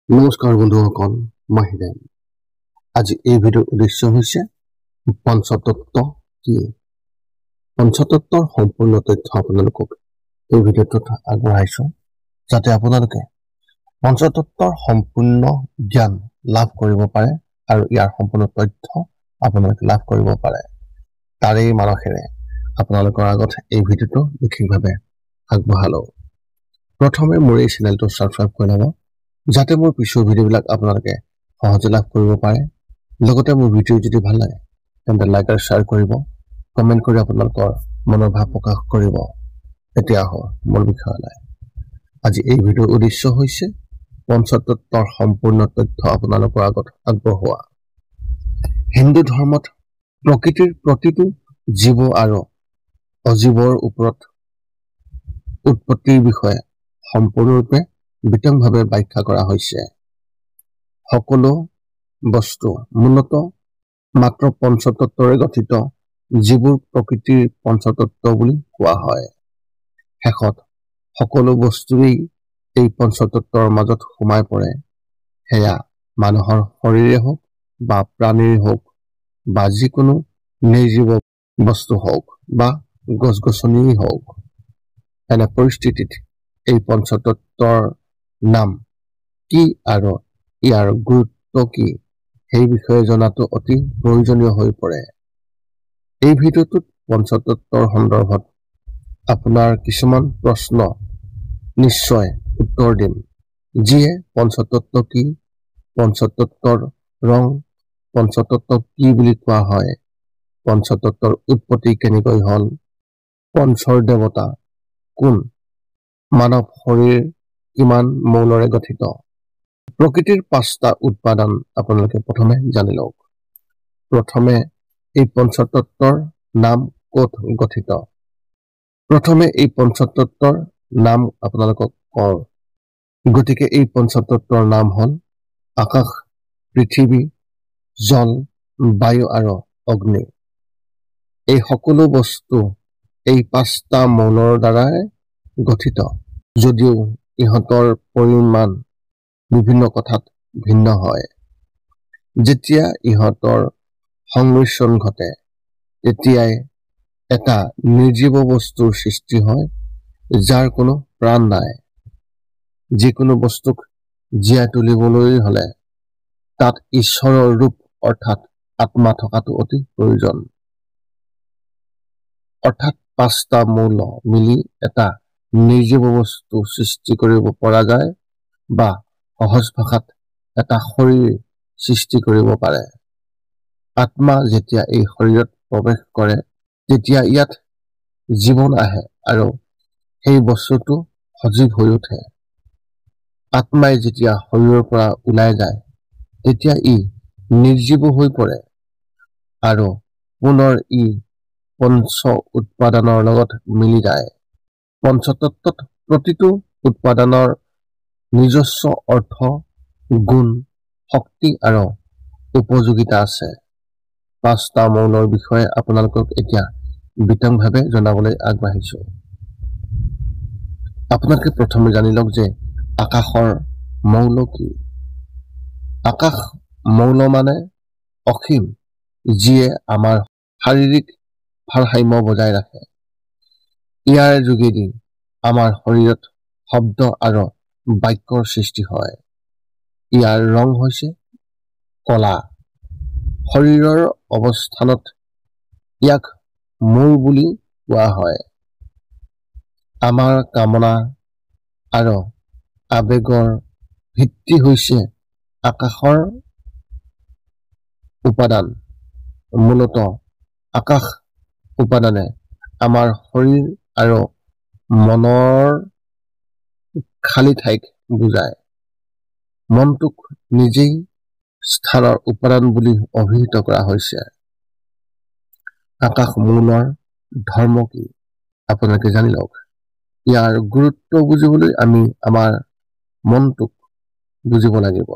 নমস্কাৰ বন্ধুসকল, মই হিৰেন। আজি এই ভিডিঅ'ৰ উদ্দেশ্য হৈছে পঞ্চতত্ত্ব কি। পঞ্চতত্ত্বৰ সম্পূৰ্ণ তথ্য আপোনালোকক এই ভিডিঅ'টোত আগবঢ়াইছো, যাতে আপোনালোকে পঞ্চতত্ত্বৰ সম্পূৰ্ণ জ্ঞান লাভ কৰিব পাৰে আৰু ইয়াৰ সম্পূৰ্ণ তথ্য আপোনালোকে লাভ কৰিব পাৰে। তাৰেই মানসেৰে আপোনালোকৰ আগত এই ভিডিঅ'টো বিশেষভাৱে আগবঢ়ালোঁ। প্ৰথমে মোৰ এই চেনেলটো ছাবস্ক্ৰাইব কৰি ল'ব, যাতে মোৰ পিছৰ ভিডিঅ'বিলাক আপোনালোকে সহজে লাভ কৰিব পাৰে। লগতে মোৰ ভিডিঅ' যদি ভাল লাগে তেন্তে লাইক আৰু শ্বেয়াৰ কৰিব, কমেণ্ট কৰি আপোনালোকৰ মনৰ ভাৱ প্ৰকাশ কৰিব। এতিয়া আহক মূল বিষয়লৈ। আজি এই ভিডিঅ'ৰ উদ্দেশ্য হৈছে পঞ্চতত্ত্বৰ সম্পূৰ্ণ তথ্য আপোনালোকৰ আগত আগবঢ়োৱা। হিন্দু ধৰ্মত প্ৰকৃতিৰ প্ৰতিটো জীৱ আৰু অজীৱৰ ওপৰত উৎপত্তিৰ বিষয়ে সম্পূৰ্ণৰূপে বিতংভাৱে ব্যাখ্যা কৰা হৈছে। সকলো বস্তু মূলতঃ মাত্ৰ পঞ্চতত্ত্বৰে গঠিত, যিবোৰ প্ৰকৃতিৰ পঞ্চতত্ত্ব বুলি কোৱা হয়। শেষত সকলো বস্তুৱেই এই পঞ্চতত্ত্বৰ মাজত সোমাই পৰে, সেয়া মানুহৰ শৰীৰে হওক বা প্ৰাণীৰ হওক বা যিকোনো নিৰ্জীৱ বস্তু হওক বা গছ গছনিয়েই হওক। এনে পৰিস্থিতিত এই পঞ্চতত্ত্বৰ নাম কি আৰু ইয়াৰ গুৰুত্ব কি সেই বিষয়ে জনাটো অতি প্ৰয়োজনীয় হৈ পৰে। এই ভিডিঅ'টোত পঞ্চতত্ত্বৰ সন্দৰ্ভত আপোনাৰ কিছুমান প্ৰশ্ন নিশ্চয় উত্তৰ দিম, যিয়ে পঞ্চতত্ত্ব কি, পঞ্চতত্ত্বৰ ৰং, পঞ্চতত্ত্ব কি বুলি কোৱা হয়, পঞ্চতত্ত্বৰ উৎপত্তি কেনেকৈ হ'ল, পঞ্চৰ দেৱতা কোন, মানৱ শৰীৰ কিমান মৌলৰে গঠিত। প্ৰকৃতিৰ 5টা উপাদান আপোনালোকে প্ৰথমে জানি লওক। প্ৰথমে এই পঞ্চতত্ত্বৰ নাম ক'ত গঠিত। প্ৰথমে এই পঞ্চতত্ত্বৰ নাম আপোনালোকক কওঁ। গতিকে এই পঞ্চতত্ত্বৰ নাম হ'ল আকাশ, পৃথিৱী, জল, বায়ু আৰু অগ্নি। এই সকলো বস্তু এই 5টা মৌলৰ দ্বাৰাই গঠিত, যদিও ইহঁতৰ পৰিমাণ বিভিন্ন কথাত ভিন্ন হয়। যেতিয়া ইহঁতৰ সংমিশ্ৰণ ঘটে, তেতিয়াই এটা নিৰ্জীৱ বস্তুৰ সৃষ্টি হয়, যাৰ কোনো প্ৰাণ নাই। যিকোনো বস্তুক জীয়াই তুলিবলৈ হ'লে তাত ঈশ্বৰৰ ৰূপ অৰ্থাৎ আত্মা থকাটো অতি প্ৰয়োজন। অৰ্থাৎ 5টা মৌল মিলি এটা নিৰ্জীৱ বস্তু সৃষ্টি কৰিব পৰা যায় বা সহজ ভাষাত এটা শৰীৰ সৃষ্টি কৰিব পাৰে। আত্মা যেতিয়া এই শৰীৰত প্ৰৱেশ কৰে, তেতিয়া ইয়াত জীৱন আহে আৰু সেই বস্তুটো সজীৱ হৈ উঠে। আত্মাই যেতিয়া শৰীৰৰ পৰা ওলাই যায়, তেতিয়া ই নিৰ্জীৱ হৈ পৰে আৰু পুনৰ ই পঞ্চ উপাদানৰ লগত মিলি যায়। পঞ্চতত্ত্বত প্ৰতিটো উপাদানৰ নিজস্ব অৰ্থ, গুণ, শক্তি আৰু উপযোগিতা আছে। 5টা মৌলৰ বিষয়ে আপোনালোকক এতিয়া বিতংভাৱে জনাবলৈ আগবাঢ়িছো। আপোনালোকে প্ৰথমে জানি লওক যে আকাশৰ মৌল কি। আকাশ মৌল মানে অসীম, যিয়ে আমাৰ শাৰীৰিক ভাৰসাম্য বজাই ৰাখে। ইয়াৰ যোগেদি আমাৰ শৰীৰত শব্দ আৰু বাক্যৰ সৃষ্টি হয়। ইয়াৰ ৰং হৈছে কলা। শৰীৰৰ অৱস্থানত ইয়াক মূৰ বুলি কোৱা হয়। আমাৰ কামনা আৰু আবেগৰ ভিত্তি হৈছে আকাশৰ উপাদান। মূলতঃ আকাশ উপাদানে আমাৰ শৰীৰ আৰু মনৰ খালী ঠাইক বুজায়। মনটোক নিজেই স্থানৰ উপাদান বুলি অভিহিত কৰা হৈছে। আকাশ মৌলৰ ধৰ্ম কি আপোনালোকে জানি লওক। ইয়াৰ গুৰুত্ব বুজিবলৈ আমি আমাৰ মনটোক বুজিব লাগিব।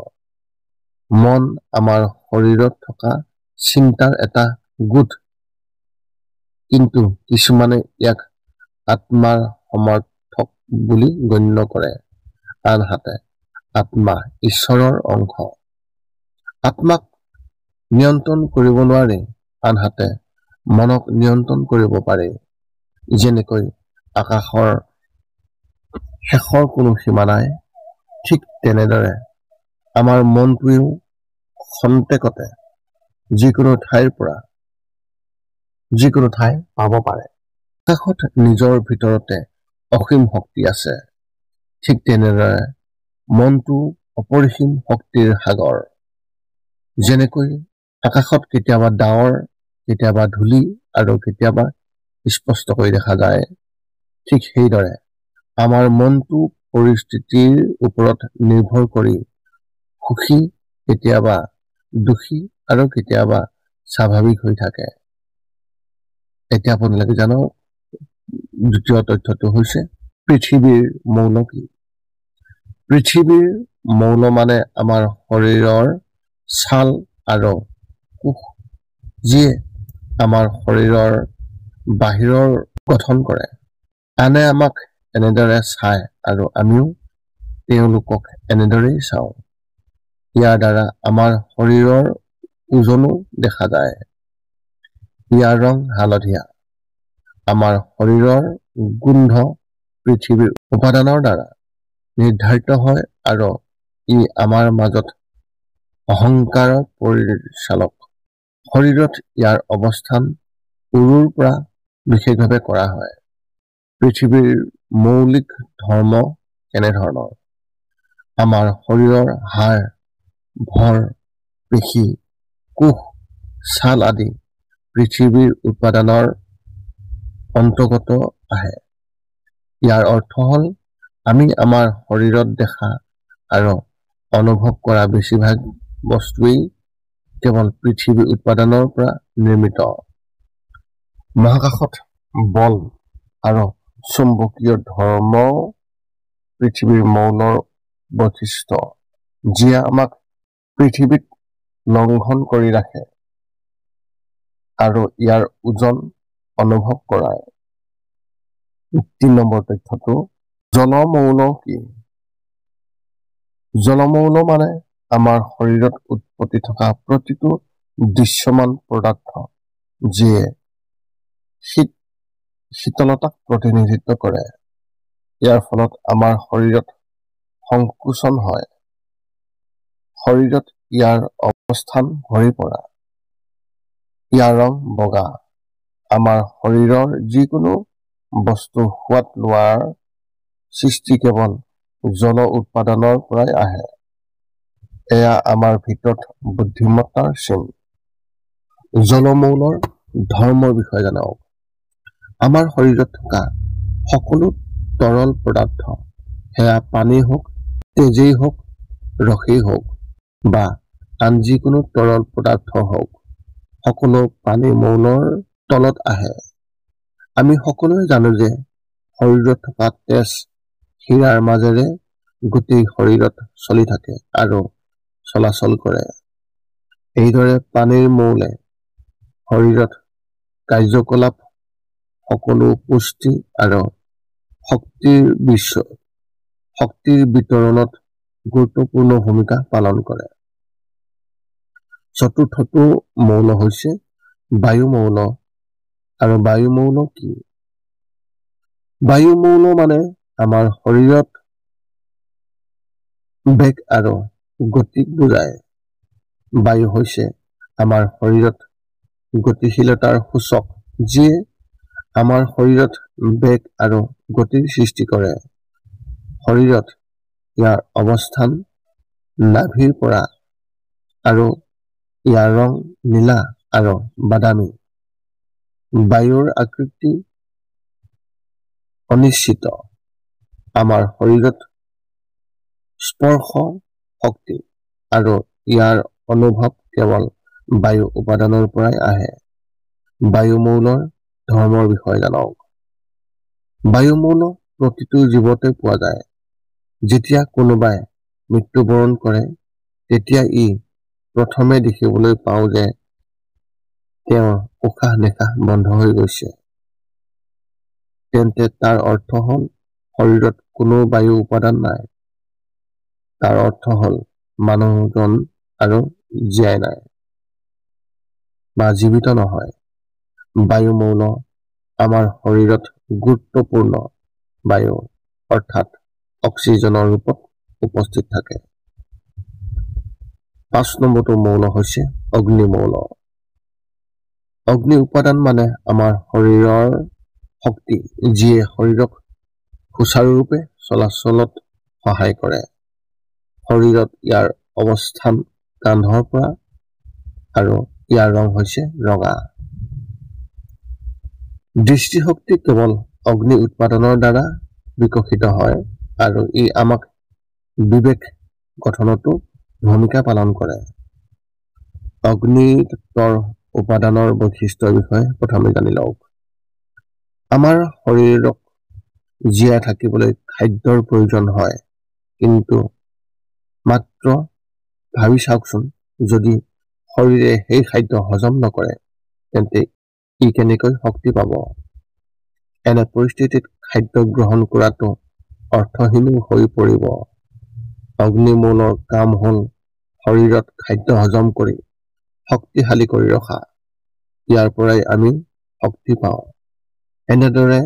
মন আমাৰ শৰীৰত থকা চিন্তাৰ এটা গোট, কিন্তু কিছুমানে ইয়াক আত্মাৰ সমৰ্থক বুলি গণ্য কৰে। আনহাতে আত্মা ঈশ্বৰৰ অংশ। আত্মাক নিয়ন্ত্ৰণ কৰিব নোৱাৰি, আনহাতে মনক নিয়ন্ত্ৰণ কৰিব পাৰি। যেনেকৈ আকাশৰ শেষৰ কোনো সীমা নাই, ঠিক তেনেদৰে আমাৰ মনটোৱেও খন্তেকতে যিকোনো ঠাইৰ পৰা যিকোনো ঠাই পাব পাৰে। আকাশত নিজৰ ভিতৰতে অসীম শক্তি আছে, ঠিক তেনেদৰে মনটো অপৰিসীম শক্তিৰ সাগৰ। যেনেকৈ আকাশত কেতিয়াবা ডাৱৰ, কেতিয়াবা ধূলি আৰু কেতিয়াবা স্পষ্টকৈ দেখা যায়, ঠিক সেইদৰে আমাৰ মনটো পৰিস্থিতিৰ ওপৰত নিৰ্ভৰ কৰি সুখী, কেতিয়াবা দুখী আৰু কেতিয়াবা স্বাভাৱিক হৈ থাকে। এতিয়া আপোনালোকে জানো দ্বিতীয় তথ্যটো হৈছে পৃথিৱীৰ মৌল কি? পৃথিৱীৰ মৌল মানে আমাৰ শৰীৰৰ ছাল আৰু কোষ, যিয়ে আমাৰ শৰীৰৰ বাহিৰৰ গঠন কৰে। আনে আমাক এনেদৰে চায় আৰু আমিও তেওঁলোকক এনেদৰেই চাওঁ। ইয়াৰ দ্বাৰা আমাৰ শৰীৰৰ ওজনো দেখা যায়। ইয়াৰ ৰং হালধীয়া। আমাৰ শৰীৰৰ গোন্ধ পৃথিৱীৰ উপাদানৰ দ্বাৰা নিৰ্ধাৰিত হয় আৰু ই আমাৰ মাজত অহংকাৰৰ পৰিচালক। শৰীৰত ইয়াৰ অৱস্থান উৰুৰ পৰা বিশেষভাৱে কৰা হয়। পৃথিৱীৰ মৌলিক ধৰ্ম কেনেধৰণৰ? আমাৰ শৰীৰৰ হাড়, ভৰ, পেশী, কোষ, ছাল আদি পৃথিৱীৰ উপাদানৰ অন্তৰ্গত আহে। ইয়াৰ অৰ্থ হ'ল আমি আমাৰ শৰীৰত দেখা আৰু অনুভৱ কৰা বেছিভাগ বস্তুৱেই কেৱল পৃথিৱীৰ উপাদানৰ পৰা নিৰ্মিত। মহাকাশত বল আৰু চুম্বকীয় ধৰ্ম পৃথিৱীৰ মৌলৰ বৈশিষ্ট্য, যিয়ে আমাক পৃথিৱীত লংঘন কৰি ৰাখে আৰু ইয়াৰ ওজন অনুভৱ কৰায়। ৩ নম্বৰ তথ্যটো জলমৌল কি? জলমৌল মানে আমাৰ শৰীৰত উৎপত্তি থকা প্ৰতিটো দৃশ্যমান পদাৰ্থ, যিয়ে শীতলতাক প্ৰতিনিধিত্ব কৰে। ইয়াৰ ফলত আমাৰ শৰীৰত সংকোচন হয়। শৰীৰত ইয়াৰ অৱস্থান ভৰি পৰা। ইয়াৰ ৰং বগা। আমাৰ শৰীৰৰ যিকোনো বস্তু সোৱাদ লোৱাৰ সৃষ্টি কেৱল জল উৎপাদনৰ পৰাই আহে। এয়া আমাৰ ভিতৰত বুদ্ধিমত্তাৰ চিন। জলমৌলৰ ধৰ্মৰ বিষয়ে জনাওক। আমাৰ শৰীৰত থকা সকলো তৰল পদাৰ্থ, সেয়া পানী হওক, তেজেই হওক, ৰসেই হওক বা আন যিকোনো তৰল পদাৰ্থ হওক, সকলো পানী মৌলৰ তলত আহে। আমি সকলোৱে জানো যে শৰীৰত থকা তেজ শিৰাৰ মাজেৰে গোটেই শৰীৰত চলি থাকে আৰু চলাচল কৰে। এইদৰে পানীৰ মৌলে শৰীৰত কাৰ্যকলাপ, সকলো পুষ্টি আৰু শক্তিৰ বিতৰণত গুৰুত্বপূৰ্ণ ভূমিকা পালন কৰে। চতুৰ্থটো মৌল হৈছে বায়ুমৌল। আৰু বায়ুমৌল কি? বায়ুমৌল মানে আমাৰ শৰীৰত বেগ আৰু গতিক বুজায়। বায়ু হৈছে আমাৰ শৰীৰত গতিশীলতাৰ সূচক, যিয়ে আমাৰ শৰীৰত বেগ আৰু গতিৰ সৃষ্টি কৰে। শৰীৰত ইয়াৰ অৱস্থান নাভিৰ পৰা আৰু ইয়াৰ ৰং নীলা আৰু বাদামী। বায়ুৰ আকৃতি অনিশ্চিত। আমাৰ শৰীৰত স্পৰ্শ শক্তি আৰু ইয়াৰ অনুভৱ কেৱল বায়ু উপাদানৰ পৰাই আহে। বায়ুমৌলৰ ধৰ্মৰ বিষয়ে জনাওক। বায়ুমৌল প্ৰতিটো জীৱতে পোৱা যায়। যেতিয়া কোনোবাই মৃত্যুবৰণ কৰে, তেতিয়া প্ৰথমে দেখিবলৈ পাওঁ যে তেওঁৰ উশাহ নিশাহ বন্ধ হৈ গৈছে। তেন্তে তাৰ অৰ্থ হ'ল শৰীৰত কোনো বায়ু উপাদান নাই। তাৰ অৰ্থ হ'ল মানুহজন আৰু জীয়াই নাই বা জীৱিত নহয়। বায়ুমৌল আমাৰ শৰীৰত গুৰুত্বপূৰ্ণ বায়ু অৰ্থাৎ অক্সিজেনৰ ৰূপত উপস্থিত থাকে। 5 নম্বৰটো মৌল হৈছে অগ্নিমৌল। অগ্নি উপাদান মানে আমাৰ শৰীৰৰ শক্তি, যিয়ে শৰীৰক সুচাৰুৰূপে চলাচলত সহায় কৰে। শৰীৰত ইয়াৰ অৱস্থান কান্ধৰ পৰা আৰু ইয়াৰ ৰং হৈছে ৰঙা। দৃষ্টিশক্তি কেৱল অগ্নি উৎপাদনৰ দ্বাৰা বিকশিত হয় আৰু ই আমাক বিবেক গঠনতো ভূমিকা পালন কৰে। অগ্নিতত্ত্বৰ উপাদানৰ বৈশিষ্ট্যৰ বিষয়ে প্ৰথমে জানি লওক। আমাৰ শৰীৰক জীয়াই থাকিবলৈ খাদ্যৰ প্ৰয়োজন হয়, কিন্তু মাত্ৰ ভাবি চাওকচোন, যদি শৰীৰে সেই খাদ্য হজম নকৰে তেন্তে ই কেনেকৈ শক্তি পাব? এনে পৰিস্থিতিত খাদ্য গ্ৰহণ কৰাটো অৰ্থহীন হৈ পৰিব। অগ্নিমৌলৰ কাম হ'ল শৰীৰত খাদ্য হজম কৰি শক্তিশালী কৰি ৰখা। ইয়াৰ পৰাই আমি শক্তি পাওঁ। এনেদৰে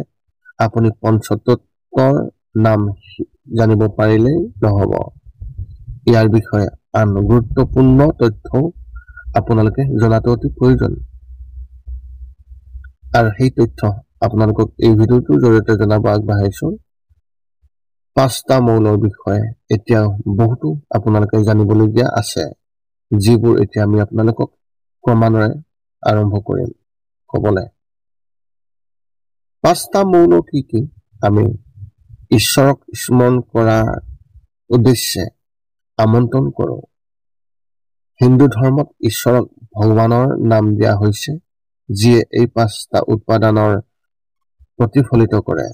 আপুনি পঞ্চতত্ত্বৰ নাম জানিব পাৰিলেই নহ'ব, ইয়াৰ বিষয়ে আন গুৰুত্বপূৰ্ণ তথ্যও আপোনালোকে জনাটো অতি প্ৰয়োজন। আৰু সেই তথ্য আপোনালোকক এই ভিডিঅ'টোৰ জৰিয়তে জনাব আগবাঢ়িছো। 5টা মৌলৰ বিষয়ে এতিয়াও বহুতো আপোনালোকে জানিবলগীয়া আছে, যিবোৰ এতিয়া আমি আপোনালোকক ক্ৰমান্বয়ে আৰম্ভ কৰিম ক'বলৈ। 5টা মৌল কি কি আমি ঈশ্বৰক স্মৰণ কৰাৰ উদ্দেশ্যে আমন্ত্ৰণ কৰোঁ। হিন্দু ধৰ্মত ঈশ্বৰক ভগৱানৰ নাম দিয়া হৈছে, যিয়ে এই 5টা উপাদানৰ প্ৰতিফলিত কৰে।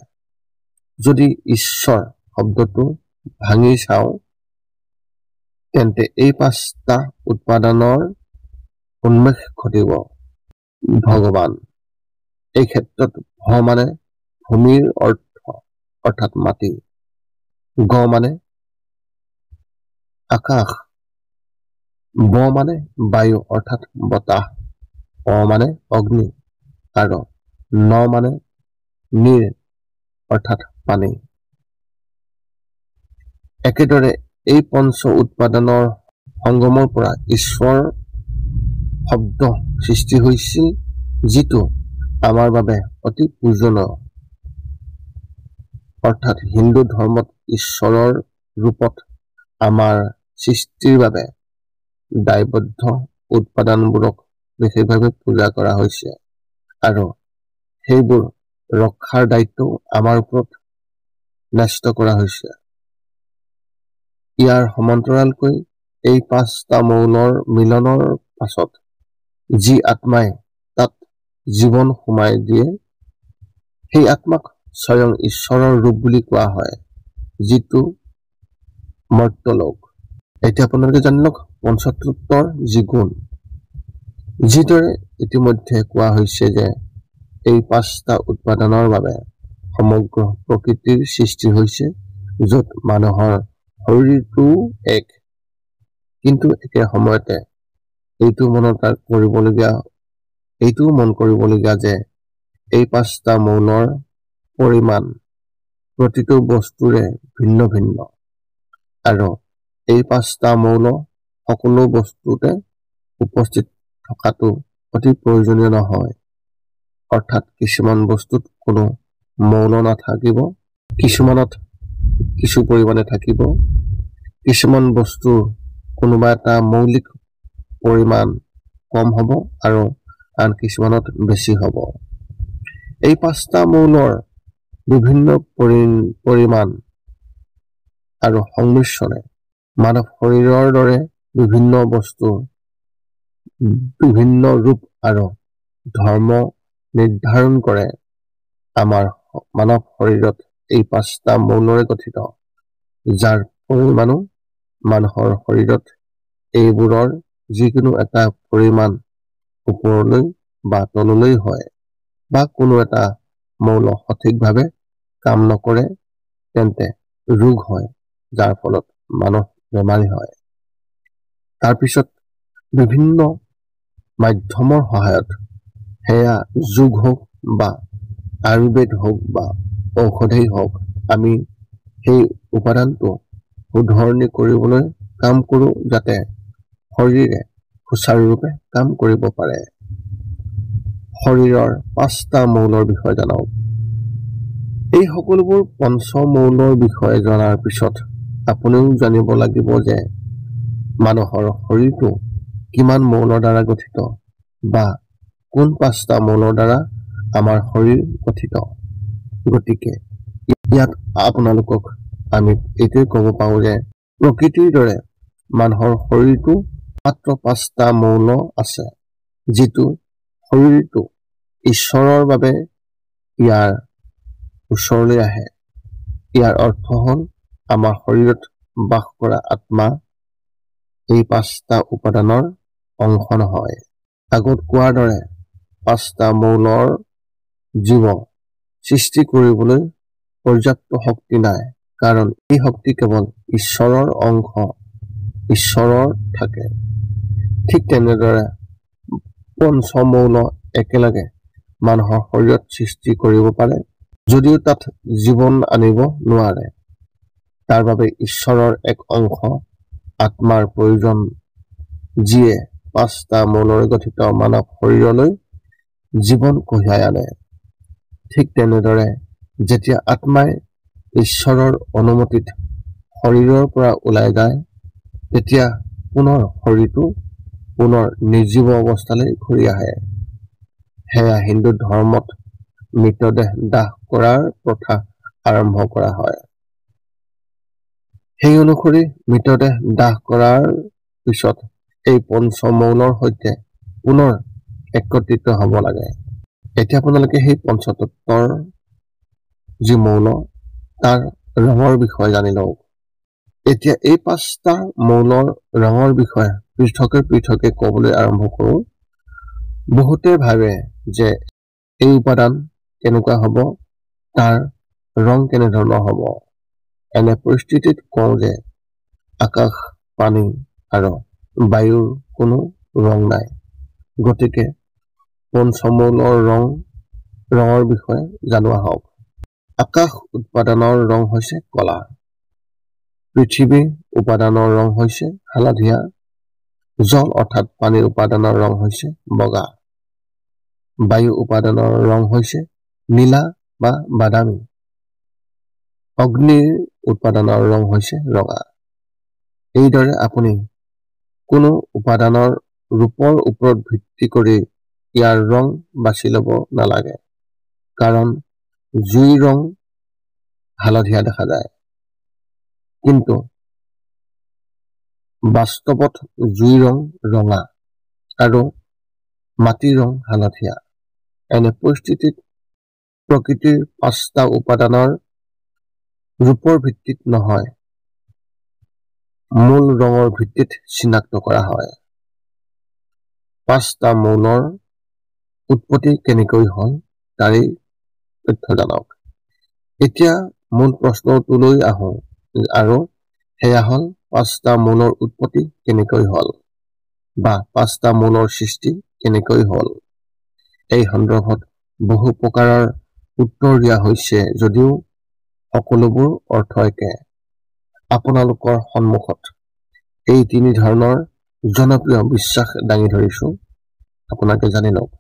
যদি ঈশ্বৰ শব্দটো ভাঙি চাওঁ তেন্তে এই 5টা উপাদানৰ উন্মেষ ঘটিব। ভগৱান, এই ক্ষেত্ৰত ভ মানে ভূমিৰ অৰ্থ অৰ্থাৎ মাটি, গ মানে আকাশ, ব মানে বায়ু অৰ্থাৎ বতাহ, অ মানে অগ্নি আৰু ন মানে নীৰ অৰ্থাৎ পানী। একেদৰে এই পঞ্চ উৎপাদনৰ সংগমৰ পৰা ঈশ্বৰ শব্দ সৃষ্টি হৈছিল, যিটো আমাৰ বাবে অতি পূজনীয়। অৰ্থাৎ হিন্দু ধৰ্মত ঈশ্বৰৰ ৰূপত আমাৰ সৃষ্টিৰ বাবে দায়বদ্ধ উৎপাদানবোৰক বিশেষভাৱে পূজা কৰা হৈছে আৰু সেইবোৰ ৰক্ষাৰ দায়িত্বও আমাৰ ওপৰত ন্যস্ত কৰা হৈছে। ইয়াৰ সমান্তৰালকৈ এই 5টা মৌলৰ মিলনৰ পাছত যি আত্মাই তাত জীৱন সোমাই দিয়ে, সেই আত্মাক স্বয়ং ঈশ্বৰৰ ৰূপ বুলি কোৱা হয়, যিটো মৰ্ত্যলোক। এতিয়া আপোনালোকে জানি লওক পঞ্চতত্ত্বৰ যি গুণ। যিদৰে ইতিমধ্যে কোৱা হৈছে যে এই 5টা উপাদানৰ বাবে সমগ্ৰ প্ৰকৃতিৰ সৃষ্টি হৈছে, য'ত মানুহৰ শৰীৰটো এক। কিন্তু একে সময়তে এইটোও মন কৰিবলগীয়া যে এই 5টা মৌলৰ পৰিমাণ প্ৰতিটো বস্তুৰে ভিন্ন ভিন্ন আৰু এই 5টা মৌল সকলো বস্তুতে উপস্থিত থকাটো অতি প্ৰয়োজনীয় নহয়। অৰ্থাৎ কিছুমান বস্তুত কোনো মৌল নাথাকিব, কিছুমানত কিছু পৰিমাণে থাকিব, কিছুমান বস্তুৰ কোনোবা এটা মৌলিক পৰিমাণ কম হ'ব আৰু আন কিছুমানত বেছি হ'ব। এই 5টা মৌলৰ বিভিন্ন পৰিমাণ আৰু সংমিশ্ৰণে মানৱ শৰীৰৰ দৰে বিভিন্ন বস্তু বিভিন্ন ৰূপ আৰু ধৰ্ম নিৰ্ধাৰণ কৰে। আমাৰ মানৱ শৰীৰত এই 5টা মৌলৰে গঠিত, যাৰ পৰিমাণো মানুহৰ শৰীৰত এইবোৰৰ যিকোনো এটা পৰিমাণ ওপৰলৈ বা তললৈ হয়, বা কোনো এটা মৌল সঠিকভাৱে কাম নকৰে তেন্তে ৰোগ হয়, যাৰ ফলত মানুহ বেমাৰী হয়। তাৰপিছত বিভিন্ন মাধ্যমৰ সহায়ত সেয়া যোগ হওক বা আয়ুৰ্বেদ হওক বা ঔষধেই হওক আমি সেই উপাদানটো শুধৰণি কৰিবলৈ কাম কৰোঁ যাতে শৰীৰে সুচাৰুৰূপে কাম কৰিব পাৰে। শৰীৰৰ 5টা মৌলৰ বিষয়ে জনাওক। এই সকলোবোৰ পঞ্চমৌলৰ বিষয়ে জনাৰ পিছত আপুনিও জানিব লাগিব যে মানুহৰ শৰীৰটো কিমান মৌলৰ দ্বাৰা গঠিত বা কোন 5টা মৌলৰ দ্বাৰা আমাৰ শৰীৰ গঠিত। গতিকে ইয়াত আপোনালোকক আমি এইটোৱে ক'ব পাৰোঁ যে প্ৰকৃতিৰ দৰে মানুহৰ শৰীৰটো মাত্ৰ 5টা মৌল আছে, যিটো শৰীৰটো ঈশ্বৰৰ বাবে ইয়াৰ ওচৰলৈ আহে। ইয়াৰ অৰ্থ হ'ল আমাৰ শৰীৰত বাস কৰা আত্মা এই 5টা উপাদানৰ অংশ নহয়। আগত কোৱাৰ দৰে 5টা মৌলৰ জীৱ সৃষ্টি কৰিবলৈ পৰ্যাপ্ত শক্তি নাই, কাৰণ এই শক্তি কেৱল ঈশ্বৰৰ অংশ, ঈশ্বৰৰ থাকে। ঠিক তেনেদৰে পঞ্চমৌল একেলগে মানুহৰ শৰীৰত সৃষ্টি কৰিব পাৰে, যদিও তাত জীৱন আনিব নোৱাৰে। তাৰ বাবে ঈশ্বৰৰ এক অংশ আত্মাৰ প্ৰয়োজন, যিয়ে 5টা মৌলৰে গঠিত মানৱ শৰীৰলৈ জীৱন কঢ়িয়াই আনে। ঠিক তেনেদৰে যেতিয়া আত্মাই ঈশ্বৰৰ অনুমতিত শৰীৰৰ পৰা ওলাই যায়, তেতিয়া পুনৰ শৰীৰটো পুনৰ নিৰ্জীৱ অৱস্থালৈ ঘূৰি আহে। সেয়া হিন্দু ধৰ্মত মৃতদেহ দাহ কৰাৰ প্ৰথা আৰম্ভ কৰা হয়। সেই অনুসৰি মৃতদেহ দাহ কৰাৰ পিছত এই পঞ্চমৌলৰ সৈতে পুনৰ একত্ৰিত হ'ব লাগে। এতিয়া আপোনালোকে সেই পঞ্চতত্বৰ যি মৌল তাৰ ৰঙৰ বিষয়ে জানি লওক। এতিয়া এই 5টা মৌলৰ ৰঙৰ বিষয়ে পৃথকে পৃথকে ক'বলৈ আৰম্ভ কৰোঁ। বহুতে ভাবে যে এই উপাদান কেনেকুৱা হ'ব, তাৰ ৰং কেনেধৰণৰ হ'ব। এনে পৰিস্থিতিত কওঁ যে আকাশ, পানী আৰু বায়ুৰ কোনো ৰং নাই। গতিকে পঞ্চমৌলৰ ৰঙৰ বিষয়ে জানোৱা হওক। আকাশ উপাদানৰ ৰং হৈছে কলা, পৃথিৱী উপাদানৰ ৰং হৈছে হালধীয়া, জল অৰ্থাৎ পানীৰ উপাদানৰ ৰং হৈছে বগা, বায়ু উপাদানৰ ৰং হৈছে নীলা বা বাদামী, অগ্নিৰ উপাদানৰ ৰং হৈছে ৰঙা। এইদৰে আপুনি কোনো উপাদানৰ ৰূপৰ ওপৰত ভিত্তি কৰি ইয়াৰ ৰং বাছি ল'ব নালাগে, কাৰণ জুইৰ ৰং হালধীয়া দেখা যায়, কিন্তু বাস্তৱত জুইৰ ৰং ৰঙা আৰু মাটিৰ ৰং হালধীয়া। এনে পৰিস্থিতিত প্ৰকৃতিৰ 5টা উপাদানৰ ৰূপৰ ভিত্তিত নহয়, মূল ৰঙৰ ভিত্তিত চিনাক্ত কৰা হয়। 5টা মৌলৰ উৎপত্তি কেনেকৈ হ'ল তাৰেই তথ্য জানক। এতিয়া মূল প্ৰশ্নটোলৈ আহোঁ, আৰু সেয়া হ'ল 5টা মৌলৰ উৎপত্তি কেনেকৈ হ'ল বা 5টা মৌলৰ সৃষ্টি কেনেকৈ হ'ল। এই সন্দৰ্ভত বহু প্ৰকাৰৰ উত্তৰ দিয়া হৈছে, যদিও সকলোবোৰ অৰ্থ একে। আপোনালোকৰ সন্মুখত এই 3 ধৰণৰ জনপ্ৰিয় বিশ্বাস দাঙি ধৰিছোঁ, আপোনালোকে জানি লওক।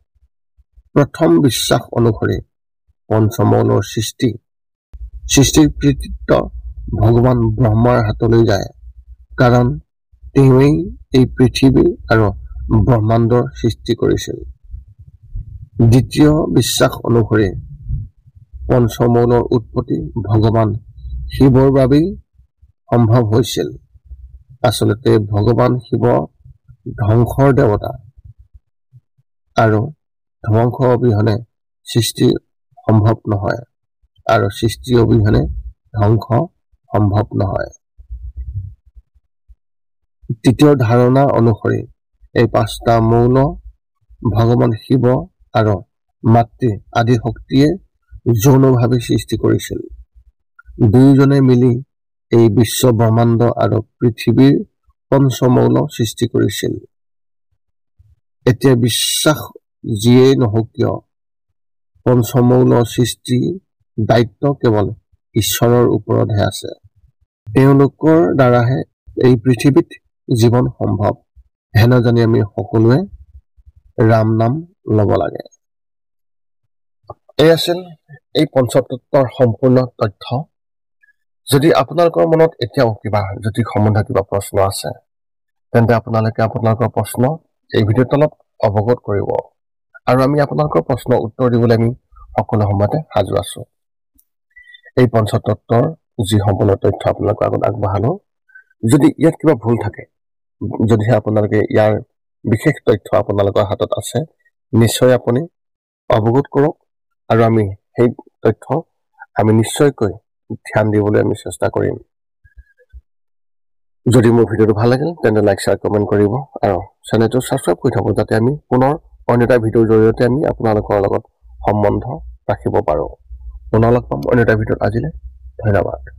প্ৰথম বিশ্বাস অনুসৰি পঞ্চমৌলৰ সৃষ্টিৰ কৃতিত্ব ভগৱান ব্ৰহ্মাৰ হাতলৈ যায়, কাৰণ তেওঁৱেই এই পৃথিৱী আৰু ব্ৰহ্মাণ্ডৰ সৃষ্টি কৰিছিল। দ্বিতীয় বিশ্বাস অনুসৰি পঞ্চমৌলৰ উৎপত্তি ভগৱান শিৱৰ বাবেই সম্ভৱ হৈছিল। আচলতে ভগৱান শিৱ ধ্বংসৰ দেৱতা, আৰু ধ্বংস অবিহনে সৃষ্টি সম্ভৱ নহয়, আৰু সৃষ্টি অবিহনে ধ্বংস সম্ভৱ নহয়। তৃতীয় ধাৰণা অনুসৰি এই 5টা মৌল ভগৱান শিৱ আৰু মাতৃ আদি শক্তিয়ে যৌনভাৱে সৃষ্টি কৰিছিল। দুয়োজনে মিলি এই বিশ্ব ব্ৰহ্মাণ্ড আৰু পৃথিৱীৰ পঞ্চমৌল সৃষ্টি কৰিছিল। এতিয়া বিশ্বাস যিয়েই নহওক কিয় পঞ্চমৌল সৃষ্টি দায়িত্ব কেৱল ঈশ্বৰৰ ওপৰতহে আছে। তেওঁলোকৰ দ্বাৰাহে এই পৃথিৱীত জীৱন সম্ভৱ। হেন জানি আমি সকলোৱে ৰাম নাম ল'ব লাগে। এই আছিল এই পঞ্চতত্বৰ সম্পূৰ্ণ তথ্য। যদি আপোনালোকৰ মনত এতিয়াও কিবা জ্যোতিষ সম্বন্ধীয় কিবা প্ৰশ্ন আছে তেন্তে আপোনালোকে আপোনালোকৰ প্ৰশ্ন এই ভিডিঅ'ৰ তলত অৱগত কৰিব আৰু আমি আপোনালোকৰ প্ৰশ্ন উত্তৰ দিবলৈ আমি সকলো সময়তে সাজু আছো। এই পঞ্চতত্বৰ যি সম্পূৰ্ণ তথ্য আপোনালোকৰ আগত আগবঢ়ালো, যদি ইয়াত কিবা ভুল থাকে, যদিহে আপোনালোকে ইয়াৰ বিশেষ তথ্য আপোনালোকৰ হাতত আছে, নিশ্চয় আপুনি অৱগত কৰক আৰু আমি সেই তথ্য আমি নিশ্চয়কৈ ধ্যান দিবলৈ আমি চেষ্টা কৰিম। যদি মোৰ ভিডিঅ'টো ভাল লাগিল তেন্তে লাইক শ্বেয়াৰ কমেণ্ট কৰিব আৰু চেনেলটো ছাবস্ক্ৰাইব কৰি থব, যাতে আমি পুনৰ অন্য এটা ভিডিঅ'ৰ জৰিয়তে আমি আপোনালোকৰ লগত সম্বন্ধ ৰাখিব পাৰোঁ। পুনৰ লগ পাম অন্য এটা ভিডিঅ'ত। আজিলৈ ধন্যবাদ।